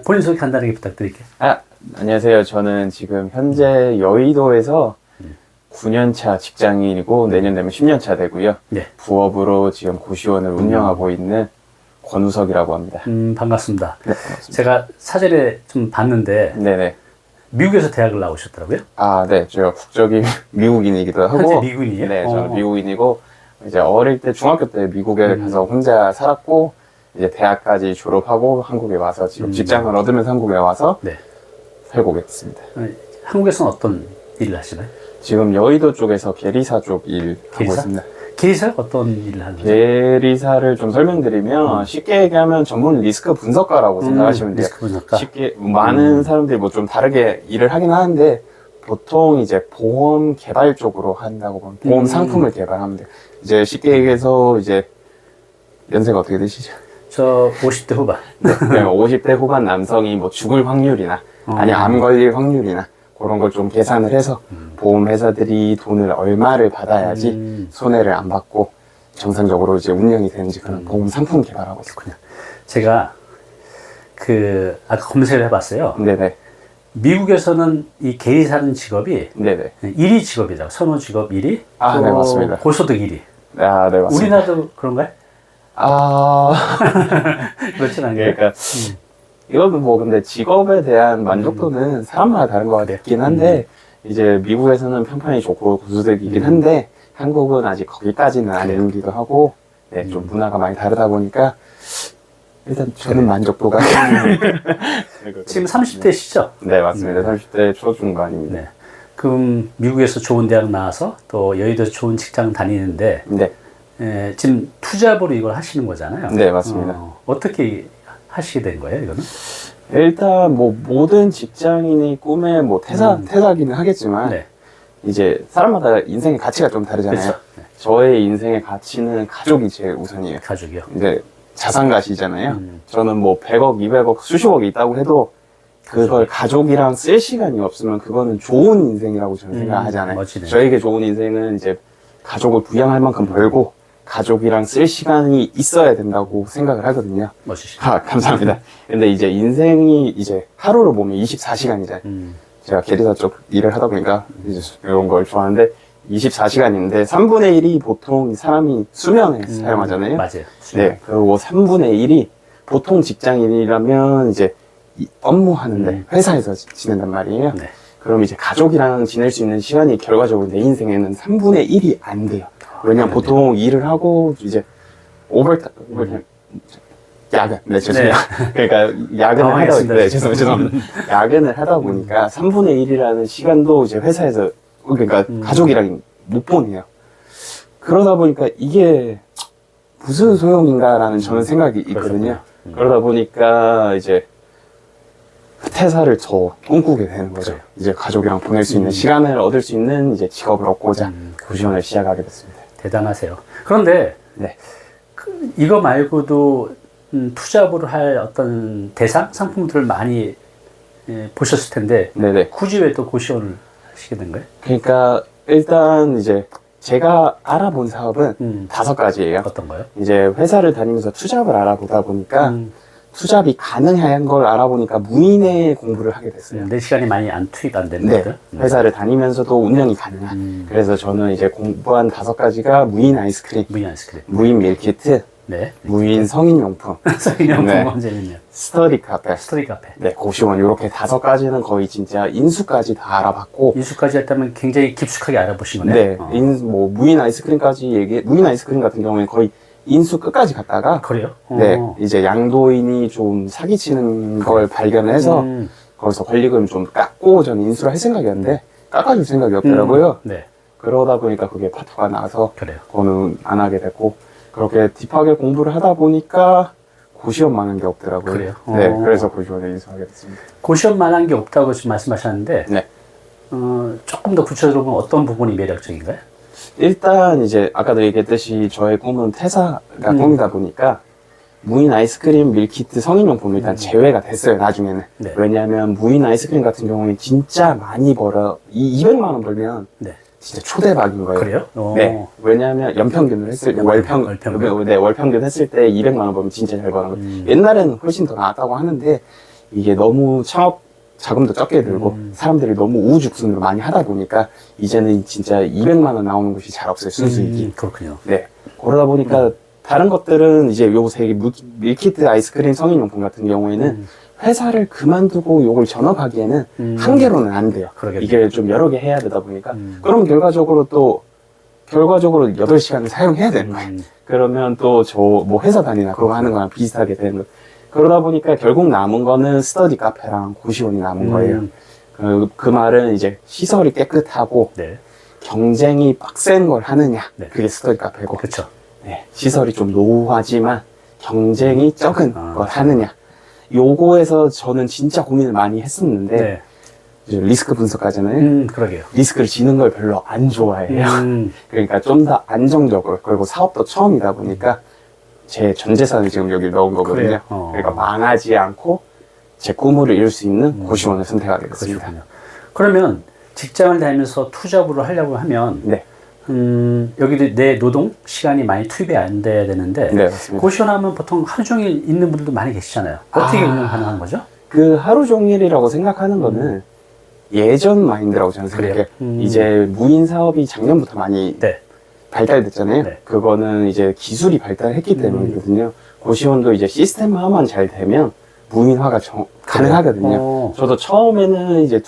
본인 소개 간단하게 부탁드릴게요. 안녕하세요. 저는 지금 현재 여의도에서 9년차 직장인이고 내년 되면 10년차 되고요. 네. 부업으로 지금 고시원을 운영하고 있는 권우석이라고 합니다. 반갑습니다. 네, 반갑습니다. 제가 사전에 좀 봤는데 네네. 미국에서 대학을 나오셨더라고요. 네. 제가 국적이 미국인이기도 하고. 현재 미국인이에요? 네, 저는 미국인이고 이제 어릴 때 중학교 때 미국에 가서 혼자 살았고 이제 대학까지 졸업하고 한국에 와서 지금 직장을 얻으면서 한국에 와서 네. 살고 있습니다. 한국에서는 어떤 일을 하시나요? 지금 여의도 쪽에서 계리사 쪽 일 하고 있습니다. 계리사가 어떤 일을 하는 거죠? 계리사를 좀 설명드리면 쉽게 얘기하면 전문 리스크 분석가라고 생각하시면 돼요. 리스크 분석가. 쉽게 많은 사람들이 뭐 좀 다르게 일을 하긴 하는데 보통 이제 보험 개발 쪽으로 한다고 보면 보험 상품을 개발하면 돼요. 이제 쉽게 얘기해서 이제 연세가 어떻게 되시죠? 저 50대 후반. 네, 50대 후반 남성이 뭐 죽을 확률이나 아니면 암 걸릴 확률이나 그런 걸 좀 계산을 해서 보험 회사들이 돈을 얼마를 받아야지 손해를 안 받고 정상적으로 이제 운영이 되는지 그런 보험 상품 개발하고 있거든요. 제가 아까 검색을 해봤어요. 네네. 미국에서는 이 계리사는 직업이 네네. 1위 직업이라고, 선호 직업 1위. 네, 맞습니다. 고소득 1위. 네, 맞습니다. 우리나라도 그런가요? 그렇진 않아요. 그러니까 이거는 뭐 근데 직업에 대한 만족도는 사람마다 다른 것 같긴 한데 이제 미국에서는 평판이 좋고 고소득이긴 한데 한국은 아직 거기까지는 아니기도 하고 네, 좀 문화가 많이 다르다 보니까 일단 저는 만족도가 지금 30대시죠? 네, 맞습니다. 30대 초중반입니다. 네. 그럼 미국에서 좋은 대학 나와서 또 여의도에서 좋은 직장 다니는데 네. 지금 투잡으로 이걸 하시는 거잖아요. 네, 맞습니다. 어떻게 하시게 된 거예요, 이거는? 일단 뭐 모든 직장인이 꿈의 뭐 태사기는 하겠지만 네. 이제 사람마다 인생의 가치가 좀 다르잖아요. 그렇죠. 네. 저의 인생의 가치는 가족이 제일 우선이에요. 가족이요. 이제 자산가시잖아요. 저는 뭐 100억, 200억, 수십억이 있다고 해도 그걸 가족이랑 쓸 시간이 없으면 그거는 좋은 인생이라고 저는 생각하잖아요. 멋지네요. 저에게 좋은 인생은 이제 가족을 부양할 만큼 벌고 가족이랑 쓸 시간이 있어야 된다고 생각을 하거든요. 멋지시네요. 감사합니다. 근데 이제 인생이 이제 하루로 보면 24시간이잖아요. 제가 계리사 쪽 일을 하다 보니까 이제 이런 걸 좋아하는데 24시간인데 3분의 1이 보통 사람이 수면에 사용하잖아요. 맞아요. 네. 그리고 3분의 1이 보통 직장인이라면 이제 업무하는데 회사에서 지낸단 말이에요. 네. 그럼 이제 가족이랑 지낼 수 있는 시간이 결과적으로 내 인생에는 3분의 1이 안 돼요. 왜냐면 보통 일을 하고 이제 오버타임 야근. 네, 죄송해요. 그러니까 야근을 하다 보니까 네, 죄송합니다. 야근을 하다 보니까 3분의 1이라는 시간도 이제 회사에서 그러니까 가족이랑 못 보내요. 그러다 보니까 이게 무슨 소용인가라는 저는 생각이 있거든요. 그러다 보니까 이제 퇴사를 더 꿈꾸게 되는 거죠. 이제 가족이랑 보낼 수 있는 시간을 얻을 수 있는 이제 직업을 얻고자 고시원을 시작하게 됐습니다. 대단하세요. 그런데 네. 이거 말고도 투잡으로 할 어떤 대상 상품들을 많이 보셨을 텐데 네네. 굳이 왜 또 고시원을 하시게 된 거예요? 그러니까 일단 이제 제가 알아본 사업은 5가지예요. 어떤 거요? 이제 회사를 다니면서 투잡을 알아보다 보니까 투잡이 가능한 걸 알아보니까 무인의 공부를 하게 됐어요. 내 시간이 많이 투입 안 되는 네. 것들? 회사를 다니면서도 운영이 가능한. 그래서 저는 이제 공부한 5가지가 무인 아이스크림, 무인 아이스크림. 무인 밀키트, 네. 무인 성인용품, 성인용품 네. 너무 재밌네요. 스터디 카페, 스터디 카페. 네, 고시원 이렇게 5가지는 거의 진짜 인수까지 다 알아봤고 인수까지 했다면 굉장히 깊숙하게 알아보신 거네요. 네, 뭐 무인 아이스크림까지 무인 아이스크림 같은 경우에는 거의 인수 끝까지 갔다가 그래요? 네, 이제 양도인이 좀 사기치는 걸 발견해서 거기서 권리금 좀 깎고 저는 인수를 할 생각이었는데 깎아줄 생각이 없더라고요. 네. 그러다 보니까 그게 파토가 나서 그래요. 그거는 안 하게 됐고 그렇게 딥하게 공부를 하다 보니까 고시원만한 게 없더라고요. 그래요? 네, 그래서 고시원에 인수하게 됐습니다. 고시원만한 게 없다고 지금 말씀하셨는데 네. 조금 더 구체적으로 보면 어떤 부분이 매력적인가요? 일단 이제 아까도 얘기했듯이 저의 꿈은 퇴사가 꿈이다 보니까 무인 아이스크림, 밀키트, 성인용품 일단 제외가 됐어요, 나중에는. 네. 왜냐면 무인 아이스크림 같은 경우에 진짜 많이 벌어. 200만 원 벌면 네. 진짜 초대박인 거예요. 그래요? 네. 왜냐면 연평균을 했을 때, 월평균. 네, 월평균 했을 때 200만 원 벌면 진짜 잘 버는 거예요. 옛날에는 훨씬 더 나았다고 하는데 이게 너무 창업 자금도 적게 들고 사람들이 너무 우후죽순으로 많이 하다 보니까 이제는 진짜 200만 원 나오는 곳이 잘 없어요, 순수익이. 그렇군요. 네. 그러다 보니까 다른 것들은 이제 요새 밀키트 아이스크림 성인용품 같은 경우에는 회사를 그만두고 요걸 전업하기에는 한 개로는 안 돼요. 그러겠네요. 이게 좀 여러 개 해야 되다 보니까. 그럼 결과적으로 8시간을 사용해야 되는 거예요. 그러면 또 저 뭐 회사 다니나 그거 하는 거랑 비슷하게 되는 거예요. 그러다 보니까 결국 남은 거는 스터디 카페랑 고시원이 남은 거예요. 그 말은 이제 시설이 깨끗하고 네. 경쟁이 빡센 걸 하느냐. 네. 그게 스터디 카페고. 그렇죠. 네, 시설이 좀 노후하지만 경쟁이 적은 걸 그렇죠. 하느냐. 요거에서 저는 진짜 고민을 많이 했었는데 네. 이제 리스크 분석하잖아요. 그러게요. 리스크를 지는 걸 별로 안 좋아해요. 그러니까 좀 더 안정적으로, 그리고 사업도 처음이다 보니까 제 전 재산을 지금 여기 넣은 거거든요. 그래요? 그러니까 망하지 않고 제 꿈을 이룰 수 있는 고시원을 선택하게 됐습니다. 그렇군요. 그러면 직장을 다니면서 투잡으로 하려고 하면 네, 여기도 내 노동 시간이 많이 투입이 안 돼야 되는데 네, 맞습니다. 고시원하면 보통 하루 종일 있는 분들도 많이 계시잖아요. 어떻게 운영 가능한 거죠? 그 하루 종일이라고 생각하는 거는 예전 마인드라고 저는 생각해요. 그래요? 이제 무인 사업이 작년부터 많이 네. 발달됐잖아요. 네. 그거는 이제 기술이 발달했기 때문이거든요. 고시원도 이제 시스템화만 잘 되면 무인화가 가능하거든요. 저도 처음에는 이제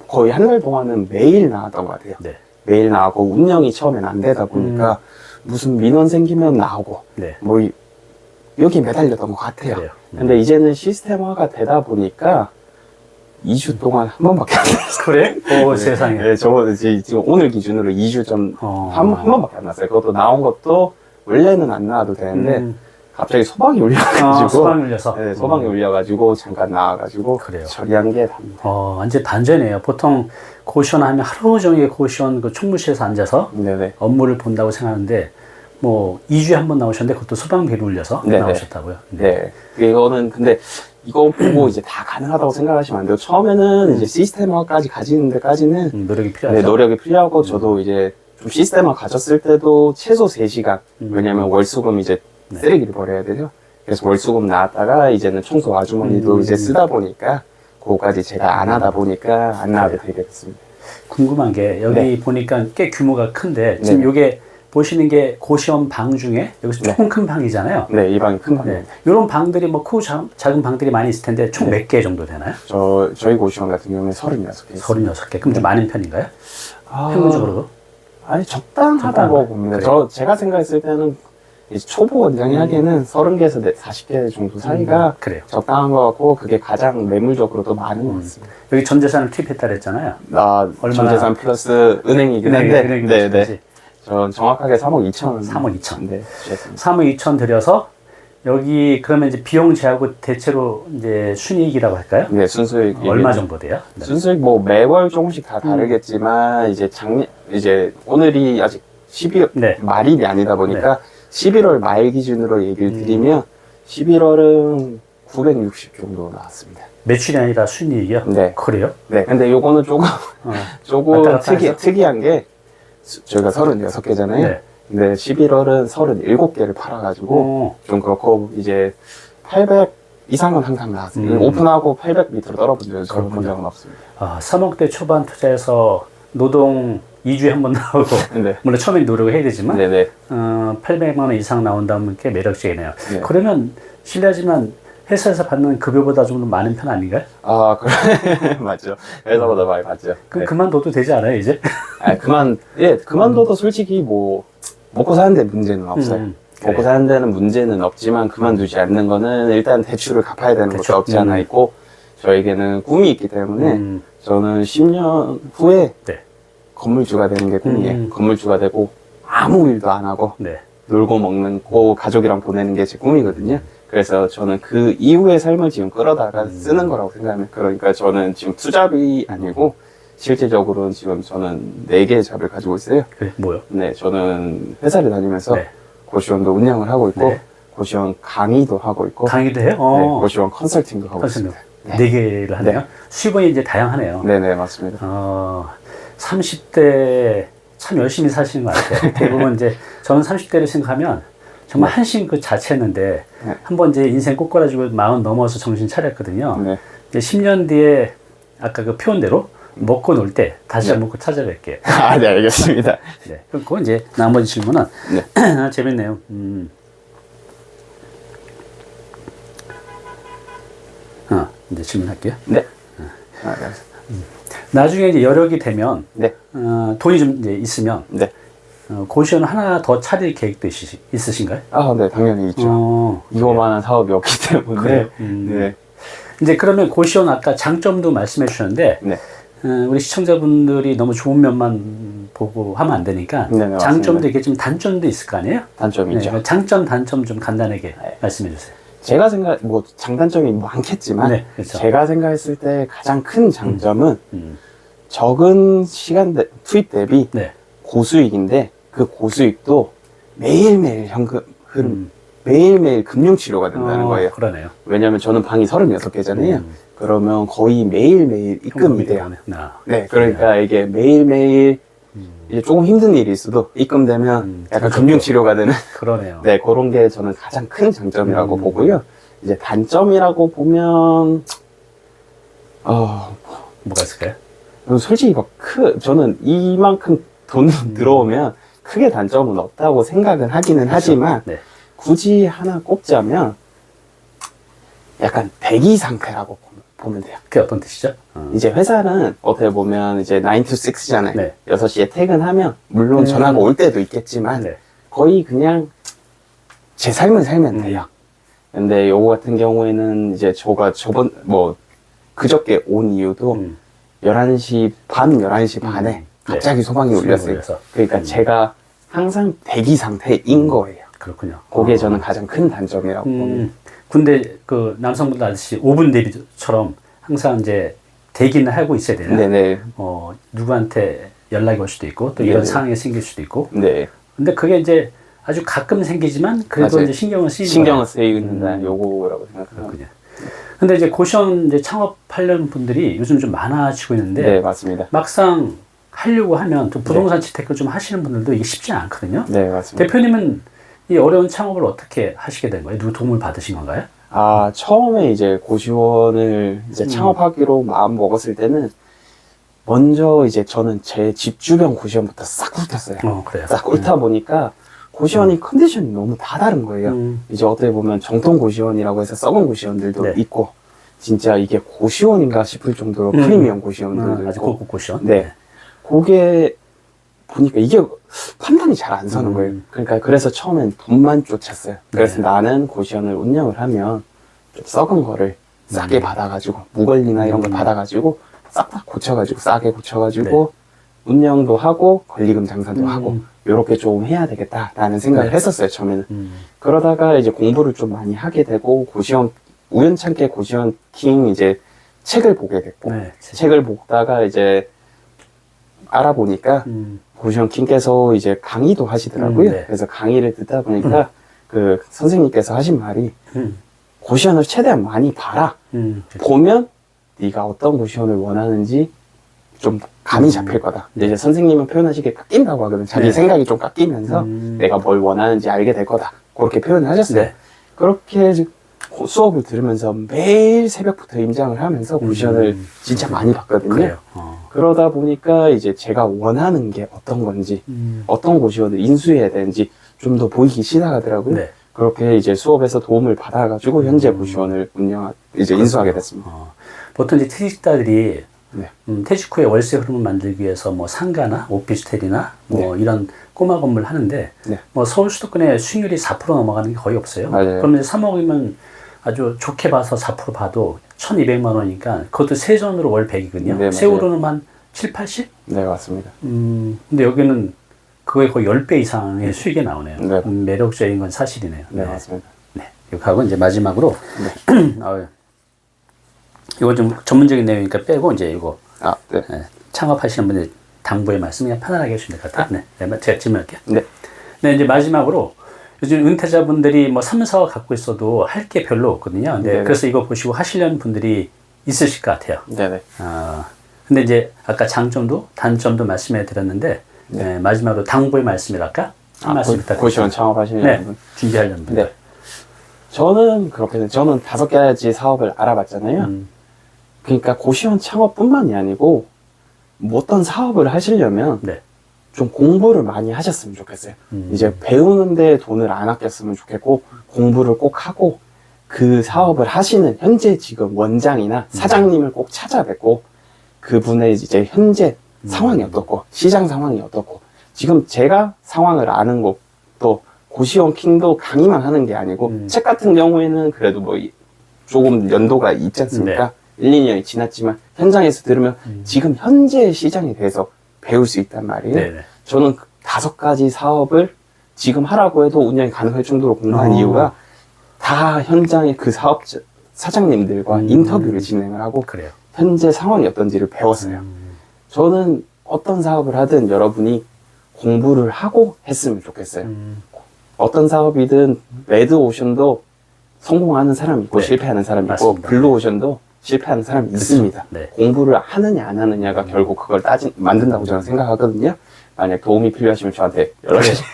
거의 한 달 동안은 매일 나왔던 것 같아요. 네. 매일 나오고 운영이 처음엔 안 되다 보니까 무슨 민원 생기면 나오고 네. 뭐 여기 매달렸던 것 같아요. 그래요. 근데 이제는 시스템화가 되다 보니까 2주 동안 한 번밖에 안 났어요. 그래? 오, 세상에. 네, 저거 지금 오늘 기준으로 2주 좀 한 번밖에 안 났어요. 그것도 나온 것도 원래는 안 나와도 되는데 갑자기 소방이 울려가지고 소방이 울려서. 네, 소방이 울려가지고 잠깐 나와가지고 그래요. 처리한 게 답니다. 완전 반전이에요. 보통 고시원 하면 하루 종일 고시원 그 총무실에서 앉아서 네네. 업무를 본다고 생각하는데 뭐 2주에 한 번 나오셨는데 그것도 소방비를 울려서 네네. 나오셨다고요. 네. 이거는 근데 이거 보고 이제 다 가능하다고 생각하시면 안 돼요. 처음에는 이제 시스템화까지 가지는 데까지는 노력이 필요하죠. 네, 노력이 필요하고 저도 이제 좀 시스템화 가졌을 때도 최소 3시간. 왜냐면 월수금 이제 쓰레기를 버려야 되죠. 그래서 월수금 나왔다가 이제는 청소 아주머니도 이제 쓰다 보니까 그거까지 제가 안 하다 보니까 안 나와도 되게 됐습니다. 궁금한 게 여기 네. 보니까 꽤 규모가 큰데 지금 네. 요게 보시는 게 고시원 방 중에 여기서 네. 조금 큰 방이잖아요. 네, 이 방이 큰 네. 방입니다. 이런 방들이 뭐 크고 작은 방들이 많이 있을 텐데 총 네. 몇 개 정도 되나요? 저희 고시원 같은 경우는 36개. 36개. 그럼 좀 많은 편인가요? 아, 평균적으로도? 아니, 적당하다고 봅니다. 제가 생각했을 때는 이제 초보 원장이 하기에는 30개에서 40개 정도 사이가 그래요. 적당한 것 같고, 그게 가장 매물적으로도 많은 것 같습니다. 여기 전 재산을 투입했다 그랬잖아요. 얼마나- 전재산 플러스 은행이긴 한데, 은행이 네. 전 정확하게 3억 2천. 3억 2천. 네, 주셨습니다. 3억 2천 들여서 여기 그러면 이제 비용 제하고 대체로 이제 순이익이라고 할까요? 네, 순수익. 얼마 정도 돼요? 네. 순수익 뭐 매월 조금씩 다 다르겠지만, 이제 오늘이 아직 12월 네. 말일이 아니다 보니까 11월 말 기준으로 얘기를 드리면 11월은 960 정도 나왔습니다. 매출이 아니라 순이익이요? 네. 그래요? 네, 근데 요거는 조금 왔다 갔다 해서? 특이한 게 저희가 36개잖아요. 네. 근데 11월은 37개를 팔아가지고 좀 그렇고 이제 800 이상은 항상 나왔어요. 오픈하고 800 밑으로 떨어본 적은 없습니다. 3억대 초반 투자해서 노동 2주에 한 번 나오고 네. 물론 처음에 노력을 해야 되지만 네네. 800만 원 이상 나온다면 꽤 매력적이네요. 네. 그러면 실례지만 회사에서 받는 급여보다 좀 더 많은 편 아닌가요? 아, 그래. 맞죠. 회사보다 많이 받죠. 그럼 네. 그만둬도 되지 않아요 이제? 그만둬도 솔직히 뭐, 먹고 사는데 문제는 없어요. 그래요. 먹고 사는 데는 문제는 없지만 그만두지 않는 거는 일단 대출을 갚아야 되는 대출. 것도 없지 않아 있고 저에게는 꿈이 있기 때문에 저는 10년 후에 네. 건물주가 되는 게 꿈이에요. 건물주가 되고 아무 일도 안 하고 네. 놀고 먹는 거 가족이랑 보내는 게 제 꿈이거든요. 그래서 저는 그 이후의 삶을 지금 끌어다가 쓰는 거라고 생각합니다. 그러니까 저는 지금 투잡이 아니고 실제적으로는 지금 저는 4개의 잡을 가지고 있어요. 그래 뭐요? 네, 저는 회사를 다니면서 네. 고시원도 운영을 하고 있고 네. 고시원 강의도 하고 있고 강의도 해요? 네, 고시원 컨설팅도 하고 컨설팅. 있습니다. 네 개를 하네요. 네. 수입원이 이제 다양하네요. 네네, 맞습니다. 30대 참 열심히 사시는 것 같아요. 대부분 이제 저는 30대를 생각하면 정말 한심 그 자체였는데 네. 한번 이제 인생 꼬꾸라지고 40 넘어서 정신 차렸거든요. 네. 이제 10년 뒤에 아까 그 표현대로 먹고 놀 때 다시 네. 한번 꼭 찾아뵐게요. 아, 네, 알겠습니다. 네. 그럼 그건 이제 나머지 질문은 네. 재밌네요. 이제 질문할게요. 네. 아, 네. 나중에 이제 여력이 되면 네. 돈이 좀 이제 있으면 네. 고시원 하나 더 차릴 계획도 있으신가요? 아, 네, 당연히 있죠. 이거만한 사업이 없기 때문에. 그래요? 네. 이제 그러면 고시원 아까 장점도 말씀해 주셨는데 네. 우리 시청자분들이 너무 좋은 면만 보고 하면 안 되니까 네, 네, 장점도 맞습니다. 있겠지만 단점도 있을 거 아니에요? 단점이죠. 네, 장점, 단점 좀 간단하게 네. 말씀해 주세요. 제가 뭐, 장단점이 많겠지만, 네, 그렇죠. 제가 생각했을 때 가장 큰 장점은 음. 적은 투입 대비 네. 고수익인데, 그 고수익도 매일매일 현금 흐름, 매일매일 금융치료가 된다는 거예요. 그러네요. 왜냐면 저는 방이 36개잖아요. 그러면 거의 매일매일 입금이 돼요. 네, 그러니까 이게 매일매일 이제 조금 힘든 일이 있어도 입금되면 약간 금융치료가 되는 그러네요. 네, 그런 게 저는 가장 큰 장점이라고 보고요. 이제 단점이라고 보면 뭐가 있을까요? 솔직히 저는 이만큼 돈 들어오면 크게 단점은 없다고 생각은 하기는 하지만 네. 굳이 하나 꼽자면 약간 대기 상태라고 보면 돼요. 그게 어떤 뜻이죠? 이제 회사는 어떻게 보면 이제 9 to 6잖아요. 네. 6시에 퇴근하면 물론 전화가 올 때도 있겠지만 네. 거의 그냥 제 삶을 살면 돼요. 근데 요거 같은 경우에는 이제 제가 그저께 온 이유도 11시 밤 11시 반에 갑자기 소방이 울렸어요. 울려서. 그러니까 제가 항상 대기 상태인 거예요. 그렇군요. 그게 저는 가장 큰 단점이라고 봅니다. 근데 그 남성분들 아저씨 5분 대비처럼 항상 이제 대기는 하고 있어야 되나? 네네. 누구한테 연락이 올 수도 있고 또 이런 네네. 상황이 생길 수도 있고. 네. 근데 그게 이제 아주 가끔 생기지만 그래도 맞아요. 이제 신경을 쓰이는 신경을 거예요. 쓰이는 요거라고 생각합니다. 그렇군요. 근데 이제 고시원 이제 창업하려는 분들이 요즘 좀 많아지고 있는데 네, 맞습니다. 막상 하려고 하면 또 부동산 재테크를 좀 하시는 분들도 이게 쉽지 않거든요. 네, 맞습니다. 대표님은 이 어려운 창업을 어떻게 하시게 된 거예요? 누구 도움을 받으신 건가요? 처음에 이제 고시원을 이제 창업하기로 마음 먹었을 때는 먼저 이제 저는 제 집 주변 고시원부터 싹 훑었어요. 그래요. 싹 훑다 보니까 고시원이 컨디션이 너무 다 다른 거예요. 이제 어떻게 보면 정통 고시원이라고 해서 썩은 고시원들도 네. 있고 진짜 이게 고시원인가 싶을 정도로 프리미엄 고시원들도 아주 있고 고급 고시원. 네. 그게 보니까 이게 판단이 잘 안 서는 거예요. 그러니까 그래서 처음엔 돈만 쫓았어요. 그래서 네. 나는 고시원을 운영을 하면 좀 썩은 거를 싸게 받아가지고 무걸리나 이런 거 받아가지고 싹 다 고쳐가지고 싸게 고쳐가지고 운영도 하고 권리금 장사도 하고 이렇게 좀 해야 되겠다라는 생각을 했었어요 처음에는. 그러다가 이제 공부를 좀 많이 하게 되고 고시원 우연찮게 고시원 킹 이제 책을 보게 됐고 네. 책을 보다가 이제 알아보니까 고시원 킹께서 이제 강의도 하시더라고요. 네. 그래서 강의를 듣다 보니까 그 선생님께서 하신 말이 음. 고시원을 최대한 많이 봐라. 보면 네가 어떤 고시원을 원하는지 좀 감이 잡힐 거다. 이제 선생님은 표현하시기에 깎인다고 하거든. 자기 네. 생각이 좀 깎이면서 내가 뭘 원하는지 알게 될 거다. 그렇게 표현을 하셨어요. 네. 그렇게 수업을 들으면서 매일 새벽부터 임장을 하면서 고시원을 진짜 많이 봤거든요. 그래요. 그러다 보니까 이제 제가 원하는 게 어떤 건지, 어떤 고시원을 인수해야 되는지 좀 더 보이기 시작하더라고요. 네. 그렇게 이제 수업에서 도움을 받아가지고 현재 고시원을 인수하게 됐습니다. 보통 이제 퇴직자들이 네. 퇴직 후에 월세 흐름을 만들기 위해서 뭐 상가나 오피스텔이나 뭐 이런 꼬마 건물 하는데 네. 뭐 서울 수도권의 수익률이 4% 넘어가는 게 거의 없어요. 맞아요. 그러면 이제 3억이면 아주 좋게 봐서 4% 봐도 1,200만 원이니까 그것도 세전으로 월 100이거든요. 네, 세후로는 한 7, 80? 네, 맞습니다. 근데 여기는 그거의 거의 10배 이상의 수익이 나오네요. 네. 매력적인 건 사실이네요. 네, 맞습니다. 네. 이거 하고 이제 마지막으로 이거 좀 전문적인 내용이니까 빼고 이제 이거 네. 창업하시는 분들 당부의 말씀 그냥 편안하게 해주시면 될 것 같아요. 네. 제가 질문할게요. 네. 네, 이제 마지막으로 요즘 은퇴자분들이 뭐 3, 4억 갖고 있어도 할 게 별로 없거든요. 근데 네네. 그래서 이거 보시고 하시려는 분들이 있으실 것 같아요. 네네. 근데 이제 아까 장점도 단점도 말씀해 드렸는데 네, 마지막으로 당부의 말씀이랄까? 한 말씀 부탁드립니다. 고시원 창업하시는 네, 분. 준비하려는 분들. 네. 저는 그렇게 저는 5가지 사업을 알아봤잖아요. 그러니까 고시원 창업뿐만이 아니고 뭐 어떤 사업을 하시려면 네. 좀 공부를 많이 하셨으면 좋겠어요. 음. 이제 배우는데 돈을 안 아꼈으면 좋겠고 공부를 꼭 하고 그 사업을 하시는 현재 지금 원장이나 사장님을 꼭 찾아뵙고 그분의 이제 현재 상황이 어떻고 시장 상황이 어떻고 지금 제가 상황을 아는 것도 고시원 킹도 강의만 하는 게 아니고 책 같은 경우에는 그래도 뭐 조금 연도가 있지 않습니까? 1, 2년이 지났지만 현장에서 들으면 지금 현재 시장에 대해서 배울 수 있단 말이에요. 네네. 저는 5가지 사업을 지금 하라고 해도 운영이 가능할 정도로 공부한 이유가 다 현장의 그 사업 사장님들과 인터뷰를 진행을 하고 그래요. 현재 상황이 어떤지를 배웠어요. 저는 어떤 사업을 하든 여러분이 공부를 하고 했으면 좋겠어요. 어떤 사업이든 레드오션도 성공하는 사람이 있고 네. 실패하는 사람이 있고 맞습니다. 블루오션도 실패하는 사람이 있습니다. 네. 공부를 하느냐 안 하느냐가 결국 그걸 만든다고 저는 생각하거든요. 만약 도움이 필요하시면 저한테 연락주세요.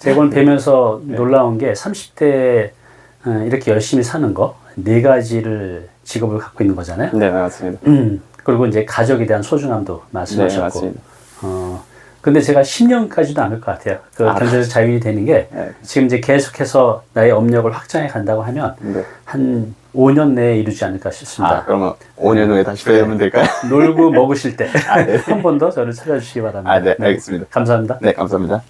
제가 오늘 뵈면서 놀라운 게 30대 이렇게 열심히 사는 거, 4가지를 직업을 갖고 있는 거잖아요. 네, 맞습니다. 그리고 이제 가족에 대한 소중함도 네, 말씀하셨고. 맞습니다. 근데 제가 10년까지도 않을 것 같아요. 그 경제적 자유인이 되는 게 네. 지금 이제 계속해서 나의 업력을 확장해 간다고 하면 네. 한 5년 내에 이루지 않을까 싶습니다. 그러면 5년 후에 다시 뵈면 될까요? 놀고 먹으실 때 네. 한 번 더 저를 찾아주시기 바랍니다. 네, 알겠습니다. 감사합니다. 네, 감사합니다.